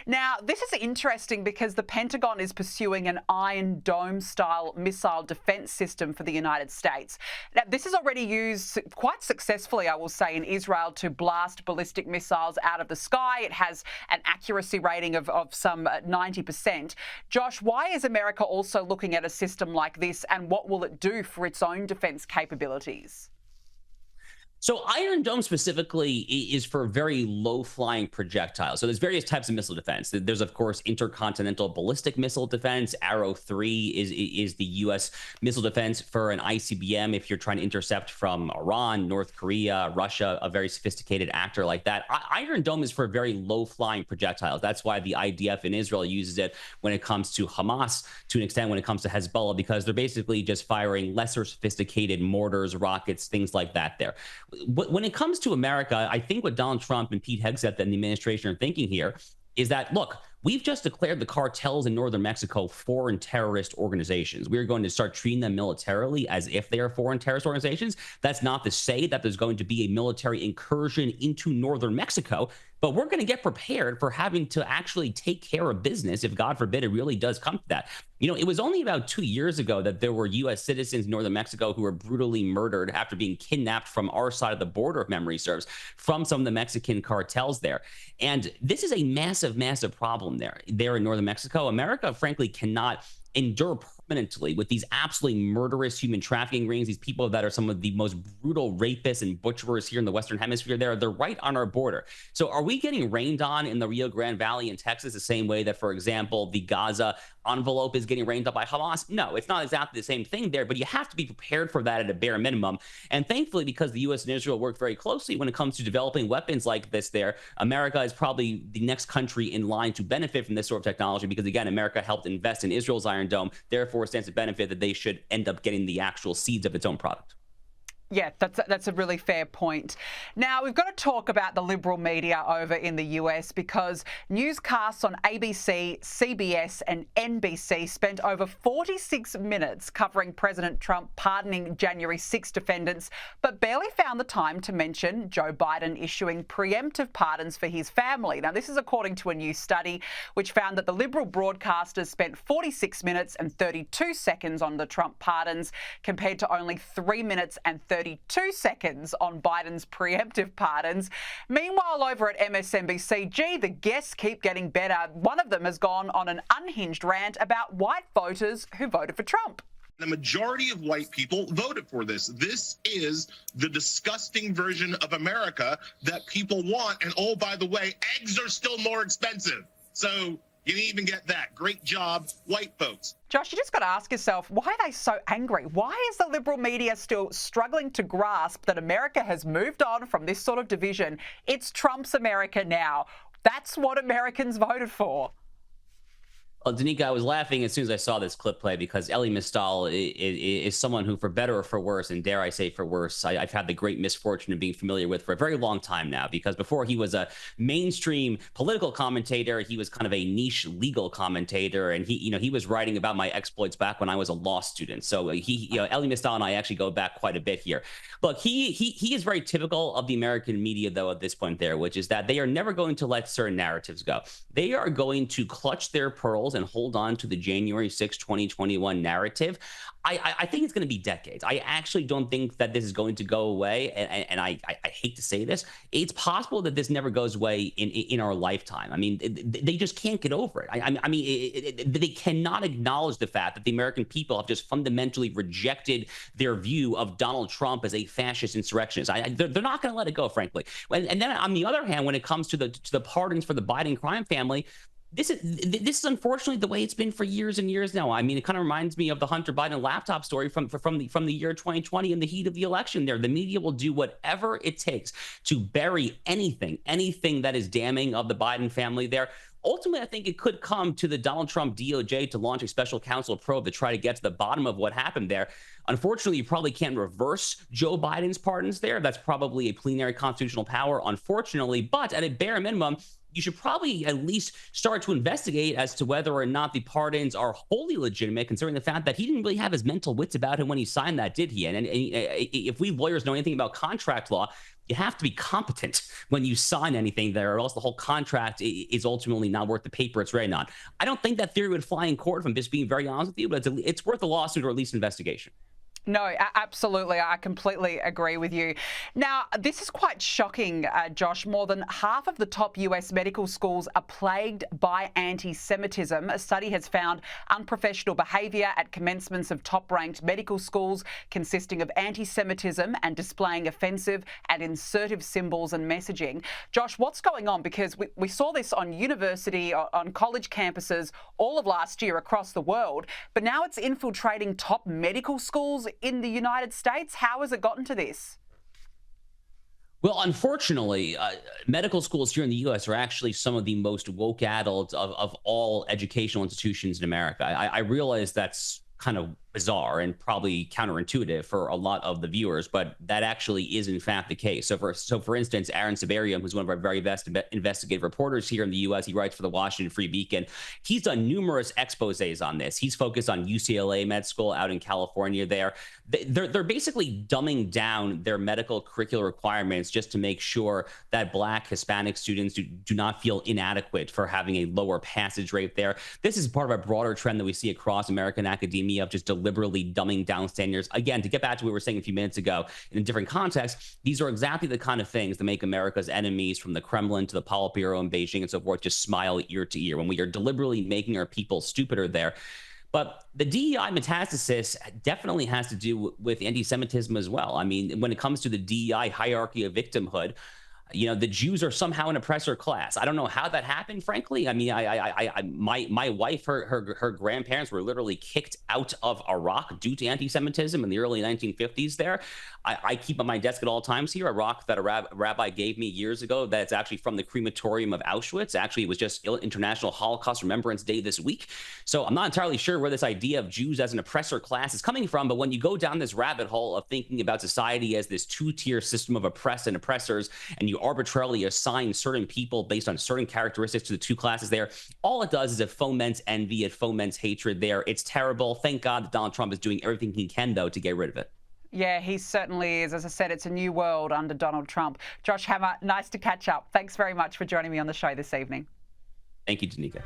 Now, this is interesting because the Pentagon is pursuing an Iron Dome style missile defense system for the United States. Now, this is already used quite successfully, I will say, in Israel to blast ballistic missiles out of the sky. It has an accuracy rating of some 90%. Josh, why is America also looking at a system like this, and what will it do for its own defense capabilities? So Iron Dome specifically is for very low flying projectiles. So there's various types of missile defense. There's of course intercontinental ballistic missile defense. Arrow 3 is the US missile defense for an ICBM if you're trying to intercept from Iran, North Korea, Russia, a very sophisticated actor like that. Iron Dome is for very low flying projectiles. That's why the IDF in Israel uses it when it comes to Hamas, to an extent when it comes to Hezbollah, because they're basically just firing lesser sophisticated mortars, rockets, things like that there. When it comes to America, I think what Donald Trump and Pete Hegseth and the administration are thinking here is that, look, we've just declared the cartels in northern Mexico foreign terrorist organizations. We're going to start treating them militarily as if they are foreign terrorist organizations. That's not to say that there's going to be a military incursion into northern Mexico, but we're going to get prepared for having to actually take care of business if, God forbid, it really does come to that. You know, it was only about 2 years ago that there were U.S. citizens in northern Mexico who were brutally murdered after being kidnapped from our side of the border, if memory serves, from some of the Mexican cartels there. And this is a massive, massive problem there in northern Mexico. America, frankly, cannot endure permanently with these absolutely murderous human trafficking rings, these people that are some of the most brutal rapists and butcherers here in the Western Hemisphere. They're right on our border. So are we getting rained on in the Rio Grande Valley in Texas the same way that, for example, the Gaza envelope is getting rained on by Hamas? No, it's not exactly the same thing there, but you have to be prepared for that at a bare minimum. And thankfully, because the U.S. and Israel work very closely when it comes to developing weapons like this there, America is probably the next country in line to benefit from this sort of technology because, again, America helped invest in Israel's Iron Dome. Therefore, it stands to benefit that they should end up getting the actual seeds of its own product. Yeah, that's a really fair point. Now, we've got to talk about the liberal media over in the US because newscasts on ABC, CBS and NBC spent over 46 minutes covering President Trump pardoning January 6 defendants, but barely found the time to mention Joe Biden issuing preemptive pardons for his family. Now, this is according to a new study which found that the liberal broadcasters spent 46 minutes and 32 seconds on the Trump pardons compared to only 3 minutes and 32 seconds on Biden's preemptive pardons. Meanwhile, over at MSNBC, the guests keep getting better. One of them has gone on an unhinged rant about white voters who voted for Trump. The majority of white people voted for this. This is the disgusting version of America that people want. And oh, by the way, eggs are still more expensive. So you didn't even get that. Great job, white folks. Josh, you just got to ask yourself, why are they so angry? Why is the liberal media still struggling to grasp that America has moved on from this sort of division? It's Trump's America now. That's what Americans voted for. Well, Danica, I was laughing as soon as I saw this clip play because Elie Mystal is someone who, for better or for worse, and dare I say for worse, I've had the great misfortune of being familiar with for a very long time now. Because before he was a mainstream political commentator, he was kind of a niche legal commentator, and he was writing about my exploits back when I was a law student. So Elie Mystal and I actually go back quite a bit here. Look, he is very typical of the American media, though, at this point there, which is that they are never going to let certain narratives go. They are going to clutch their pearls and hold on to the January 6, 2021 narrative. I think it's going to be decades. I actually don't think that this is going to go away. And I hate to say this. It's possible that this never goes away in our lifetime. I mean, they just can't get over it. I mean, they cannot acknowledge the fact that the American people have just fundamentally rejected their view of Donald Trump as a fascist insurrectionist. They're not going to let it go, frankly. And then on the other hand, when it comes to the pardons for the Biden crime family, this is unfortunately the way it's been for years and years now. I mean, it kind of reminds me of the Hunter Biden laptop story from the year 2020 in the heat of the election there. The media will do whatever it takes to bury anything that is damning of the Biden family there. Ultimately, I think it could come to the Donald Trump DOJ to launch a special counsel probe to try to get to the bottom of what happened there. Unfortunately, you probably can't reverse Joe Biden's pardons there. That's probably a plenary constitutional power, unfortunately. But at a bare minimum, you should probably at least start to investigate as to whether or not the pardons are wholly legitimate, considering the fact that he didn't really have his mental wits about him when he signed that, did he? And if we lawyers know anything about contract law, you have to be competent when you sign anything there, or else the whole contract is ultimately not worth the paper it's written on. I don't think that theory would fly in court, if I'm just being very honest with you, but it's worth a lawsuit or at least investigation. No, absolutely. I completely agree with you. Now, this is quite shocking, Josh. More than half of the top US medical schools are plagued by anti-Semitism. A study has found unprofessional behaviour at commencements of top-ranked medical schools consisting of anti-Semitism and displaying offensive and insertive symbols and messaging. Josh, what's going on? Because we saw this on university, on college campuses all of last year across the world, but now it's infiltrating top medical schools in the United States. How has it gotten to this? Well, unfortunately, medical schools here in the U.S. are actually some of the most woke adults of all educational institutions in America. I realize that's kind of bizarre and probably counterintuitive for a lot of the viewers, but that actually is in fact the case. So for instance, Aaron Sibarium, who's one of our very best investigative reporters here in the U.S., he writes for the Washington Free Beacon. He's done numerous exposés on this. He's focused on UCLA Med School out in California there. They're basically dumbing down their medical curricular requirements just to make sure that Black, Hispanic students do not feel inadequate for having a lower passage rate there. This is part of a broader trend that we see across American academia of just deliberately dumbing down standards. Again, to get back to what we were saying a few minutes ago, in a different context, these are exactly the kind of things that make America's enemies, from the Kremlin to the Politburo in Beijing and so forth, just smile ear to ear when we are deliberately making our people stupider there. But the DEI metastasis definitely has to do with anti-Semitism as well. I mean, when it comes to the DEI hierarchy of victimhood, you know, the Jews are somehow an oppressor class. I don't know how that happened, frankly. I mean, my wife, her grandparents were literally kicked out of Iraq due to anti-Semitism in the early 1950s there. I keep on my desk at all times here a rock that a rabbi gave me years ago that's actually from the crematorium of Auschwitz. Actually, it was just International Holocaust Remembrance Day this week. So I'm not entirely sure where this idea of Jews as an oppressor class is coming from, but when you go down this rabbit hole of thinking about society as this two-tier system of oppressed and oppressors, and you arbitrarily assign certain people based on certain characteristics to the two classes there, all it does is it foments envy, it foments hatred there. It's terrible. Thank God that Donald Trump is doing everything he can, though, to get rid of it. Yeah, he certainly is. As I said, it's a new world under Donald Trump. Josh Hammer, nice to catch up. Thanks very much for joining me on the show this evening. Thank you, Danica.